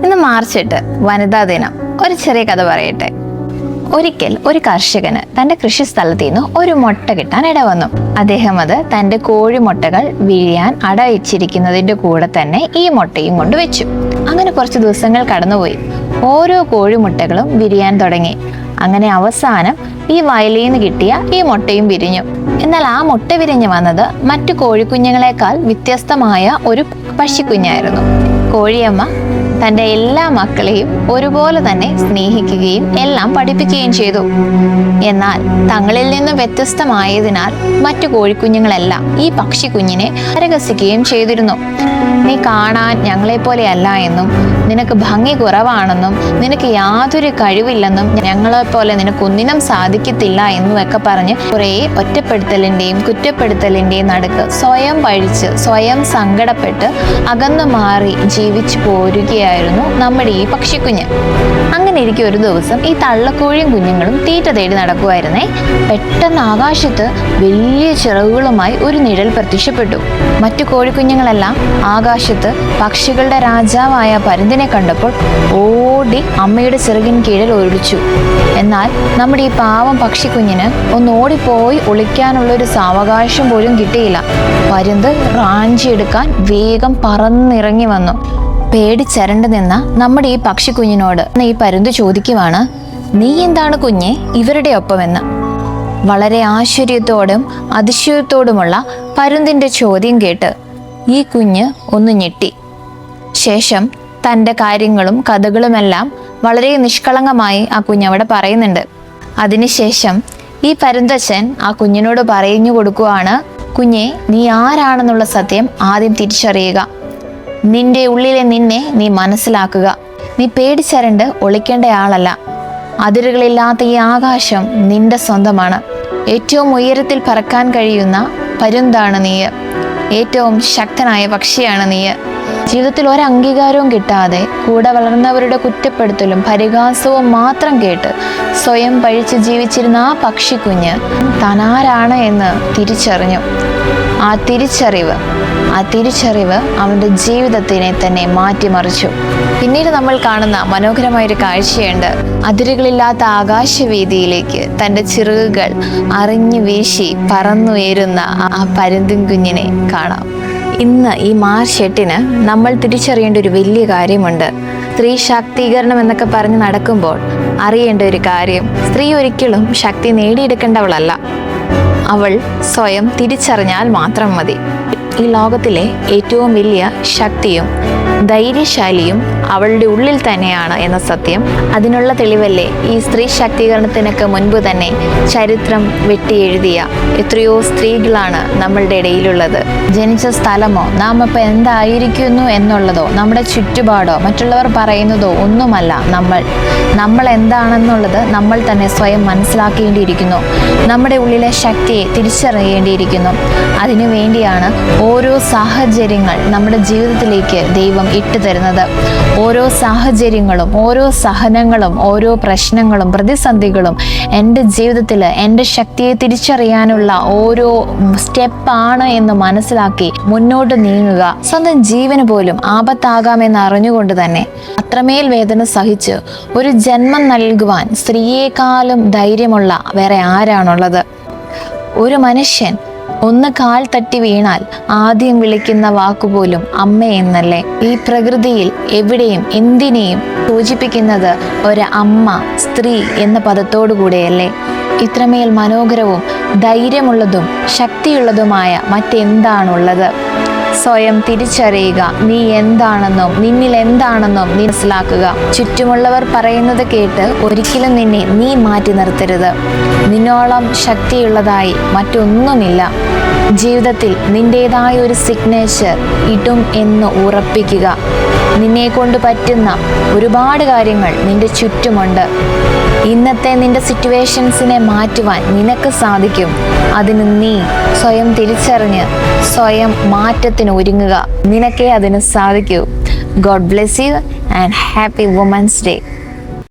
ഇന്ന് മാർച്ച് 8 വനിതാ ദിനം. ഒരു ചെറിയ കഥ പറയട്ടെ. ഒരിക്കൽ ഒരു കർഷകന് തന്റെ കൃഷിസ്ഥലത്ത് നിന്ന് ഒരു മുട്ട കിട്ടാൻ ഇടവന്നു. അദ്ദേഹം അത് തന്റെ കോഴിമുട്ടകൾ വിരിയാൻ അടവച്ചിരിക്കുന്നതിന്റെ കൂടെ തന്നെ ഈ മുട്ടയും കൊണ്ട് വെച്ചു. അങ്ങനെ കുറച്ച് ദിവസങ്ങൾ കടന്നുപോയി. ഓരോ കോഴിമുട്ടകളും വിരിയാൻ തുടങ്ങി. അങ്ങനെ അവസാനം ഈ വയലിൽ നിന്ന് കിട്ടിയ ഈ മുട്ടയും വിരിഞ്ഞു. എന്നാൽ ആ മുട്ട വിരിഞ്ഞു വന്നത് മറ്റു കോഴിക്കുഞ്ഞുങ്ങളെക്കാൾ വ്യത്യസ്തമായ ഒരു പക്ഷിക്കുഞ്ഞായിരുന്നു. കോഴിയമ്മ തൻ്റെ എല്ലാ മക്കളെയും ഒരുപോലെ തന്നെ സ്നേഹിക്കുകയും എല്ലാം പഠിപ്പിക്കുകയും ചെയ്തു. എന്നാൽ തങ്ങളിൽ നിന്ന് വ്യത്യസ്തമായതിനാൽ മറ്റു കോഴിക്കുഞ്ഞുങ്ങളെല്ലാം ഈ പക്ഷിക്കുഞ്ഞിനെ പരിഹസിക്കുകയും ചെയ്തിരുന്നു. നീ കാണാൻ ഞങ്ങളെപ്പോലെയല്ല എന്നും, നിനക്ക് ഭംഗി കുറവാണെന്നും, നിനക്ക് യാതൊരു കഴിവില്ലെന്നും, ഞങ്ങളെപ്പോലെ നിനക്കൊന്നിനും സാധിക്കത്തില്ല എന്നുമൊക്കെ പറഞ്ഞ് കുറേ ഒറ്റപ്പെടുത്തലിൻ്റെയും കുറ്റപ്പെടുത്തലിൻ്റെയും നടുക്ക് സ്വയം പഴിച്ച് സ്വയം സങ്കടപ്പെട്ട് അകന്നു മാറി ജീവിച്ചു പോരുകയായിരുന്നു നമ്മുടെ ഈ പക്ഷിക്കുഞ്ഞ്. അങ്ങനെ ഇരിക്കും ഒരു ദിവസം ഈ തള്ളക്കോഴിയും കുഞ്ഞുങ്ങളും തീറ്റ തേടി നടക്കുമായിരുന്നേ. പെട്ടെന്ന് ആകാശത്ത് വലിയ ചിറകുകളുമായി ഒരു നിഴൽ പ്രത്യക്ഷപ്പെട്ടു. മറ്റു കോഴിക്കുഞ്ഞുങ്ങളെല്ലാം ആകാശത്ത് പക്ഷികളുടെ രാജാവായ പരുന്തിനെ കണ്ടപ്പോൾ ഓടി അമ്മയുടെ ചിറകിന് കീഴിൽ ഒളിച്ചു. എന്നാൽ നമ്മുടെ ഈ പാവം പക്ഷിക്കുഞ്ഞിന് ഒന്ന് ഓടിപ്പോയി ഒളിക്കാനുള്ളൊരു സാവകാശം പോലും കിട്ടിയില്ല. പരുന്ത് റാഞ്ചിയെടുക്കാൻ വേഗം പറന്നിറങ്ങി വന്നു. പേടിച്ചരണ്ടു നിന്ന നമ്മുടെ ഈ പക്ഷിക്കുഞ്ഞിനോട് ഈ പരുന്ത് ചോദിക്കുവാണ്, നീ എന്താണ് കുഞ്ഞെ ഇവരുടെ ഒപ്പമെന്ന്. വളരെ ആശ്ചര്യത്തോടും അതിശയത്തോടുമുള്ള പരുന്തിന്റെ ചോദ്യം കേട്ട് ഈ കുഞ്ഞ് ഒന്ന് ഞെട്ടി. ശേഷം തൻ്റെ കാര്യങ്ങളും കഥകളുമെല്ലാം വളരെ നിഷ്കളങ്കമായി ആ കുഞ്ഞവിടെ പറയുന്നുണ്ട്. അതിനുശേഷം ഈ പരുന്തച്ഛൻ ആ കുഞ്ഞിനോട് പറഞ്ഞു കൊടുക്കുവാണ്, കുഞ്ഞെ, നീ ആരാണെന്നുള്ള സത്യം ആദ്യം തിരിച്ചറിയുക. നിന്റെ ഉള്ളിലെ നിന്നെ നീ മനസ്സിലാക്കുക. നീ പേടിച്ചരണ്ട് ഒളിക്കേണ്ടയാളല്ല. അതിരുകളില്ലാത്ത ഈ ആകാശം നിന്റെ സ്വന്തമാണ്. ഏറ്റവും ഉയരത്തിൽ പറക്കാൻ കഴിയുന്ന പരുന്താണ് നീ. ഏറ്റവും ശക്തനായ പക്ഷിയാണ് നീ. ജീവിതത്തിൽ ഒരു അംഗീകാരവും കിട്ടാതെ കൂടെ വളർന്നവരുടെ കുറ്റപ്പെടുത്തലും പരിഹാസവും മാത്രം കേട്ട് സ്വയം പഴിച്ച് ജീവിച്ചിരുന്ന ആ പക്ഷിക്കുഞ്ഞ് താനാരാണ് എന്ന് തിരിച്ചറിഞ്ഞു. ആ തിരിച്ചറിവ് അവൻ്റെ ജീവിതത്തിനെ തന്നെ മാറ്റിമറിച്ചു. പിന്നീട് നമ്മൾ കാണുന്ന മനോഹരമായൊരു കാഴ്ചയുണ്ട്. അതിരുകളില്ലാത്ത ആകാശവീതിയിലേക്ക് തൻ്റെ ചിറകുകൾ അറിഞ്ഞു വീശി പറന്നുയരുന്ന ആ പരുന്തിൻ കുഞ്ഞിനെ കാണാം. ഇന്ന് ഈ മാർച്ച് 8 നമ്മൾ തിരിച്ചറിയേണ്ട ഒരു വലിയ കാര്യമുണ്ട്. സ്ത്രീ ശാക്തീകരണം എന്നൊക്കെ പറഞ്ഞ് നടക്കുമ്പോൾ അറിയേണ്ട ഒരു കാര്യം, സ്ത്രീ ഒരിക്കലും ശക്തി നേടിയെടുക്കേണ്ടവളല്ല. അവൾ സ്വയം തിരിച്ചറിഞ്ഞാൽ മാത്രം മതി. ഈ ലോകത്തിലെ ഏറ്റവും വലിയ ശക്തിയും ധൈര്യശാലിയും അവളുടെ ഉള്ളിൽ തന്നെയാണ് എന്ന സത്യം. അതിനുള്ള തെളിവല്ലേ ഈ സ്ത്രീ ശാക്തീകരണത്തിനൊക്കെ മുൻപ് തന്നെ ചരിത്രം വെട്ടിയെഴുതിയ എത്രയോ സ്ത്രീകളാണ് നമ്മളുടെ ഇടയിലുള്ളത്. ജനിച്ച സ്ഥലമോ നാം ഇപ്പോൾ എന്തായിരിക്കുന്നു എന്നുള്ളതോ നമ്മുടെ ചുറ്റുപാടോ മറ്റുള്ളവർ പറയുന്നതോ ഒന്നുമല്ല. നമ്മൾ എന്താണെന്നുള്ളത് നമ്മൾ തന്നെ സ്വയം മനസ്സിലാക്കേണ്ടിയിരിക്കുന്നു. നമ്മുടെ ഉള്ളിലെ ശക്തിയെ തിരിച്ചറിയേണ്ടിയിരിക്കുന്നു. അതിനു വേണ്ടിയാണ് ഓരോ സാഹചര്യങ്ങൾ നമ്മുടെ ജീവിതത്തിലേക്ക് ദൈവം ഇട്ടു തരുന്നത്. ഓരോ സാഹചര്യങ്ങളും ഓരോ സഹനങ്ങളും ഓരോ പ്രശ്നങ്ങളും പ്രതിസന്ധികളും എൻ്റെ ജീവിതത്തിൽ എൻ്റെ ശക്തിയെ തിരിച്ചറിയാനുള്ള ഓരോ സ്റ്റെപ്പാണ് എന്ന് മനസ്സിലാക്കി മുന്നോട്ട് നീങ്ങുക. സ്വന്തം ജീവന് പോലും ആപത്താകാമെന്ന് അറിഞ്ഞുകൊണ്ട് തന്നെ അത്രമേൽ വേദന സഹിച്ച് ഒരു ജന്മം നൽകുവാൻ സ്ത്രീയേക്കാളും ധൈര്യമുള്ള വേറെ ആരാണുള്ളത്? ഒരു മനുഷ്യൻ ഒന്ന് കാൽ തട്ടി വീണാൽ ആദ്യം വിളിക്കുന്ന വാക്കുപോലും അമ്മ എന്നല്ലേ? ഈ പ്രകൃതിയിൽ എവിടെയും എന്തിനേയും സൂചിപ്പിക്കുന്നത് ഒരു അമ്മ, സ്ത്രീ എന്ന പദത്തോടു കൂടെയല്ലേ? ഇത്രമേൽ മനോഹരവും ധൈര്യമുള്ളതും ശക്തിയുള്ളതുമായ മറ്റെന്താണുള്ളത്? സ്വയം തിരിച്ചറിയുക. നീ എന്താണെന്നും നിന്നിൽ എന്താണെന്നും നീ മനസ്സിലാക്കുക. ചുറ്റുമുള്ളവർ പറയുന്നത് കേട്ട് ഒരിക്കലും നിന്നെ നീ മാറ്റി നിർത്തരുത്. നിന്നോളം ശക്തിയുള്ളതായി മറ്റൊന്നുമില്ല. ജീവിതത്തിൽ നിൻ്റേതായ ഒരു സിഗ്നേച്ചർ ഇടും എന്ന് ഉറപ്പിക്കുക. നിന്നെ കൊണ്ട് പറ്റുന്ന ഒരുപാട് കാര്യങ്ങൾ നിന്റെ ചുറ്റുമുണ്ട്. ഇന്നത്തെ നിന്റെ സിറ്റുവേഷൻസിനെ മാറ്റുവാൻ നിനക്ക് സാധിക്കും. അതിന് നീ സ്വയം തിരിച്ചറിഞ്ഞ് സ്വയം മാറ്റത്തിന് ഒരുങ്ങുക. നിനക്കേ അതിന് സാധിക്കൂ. God bless you and happy Women's Day.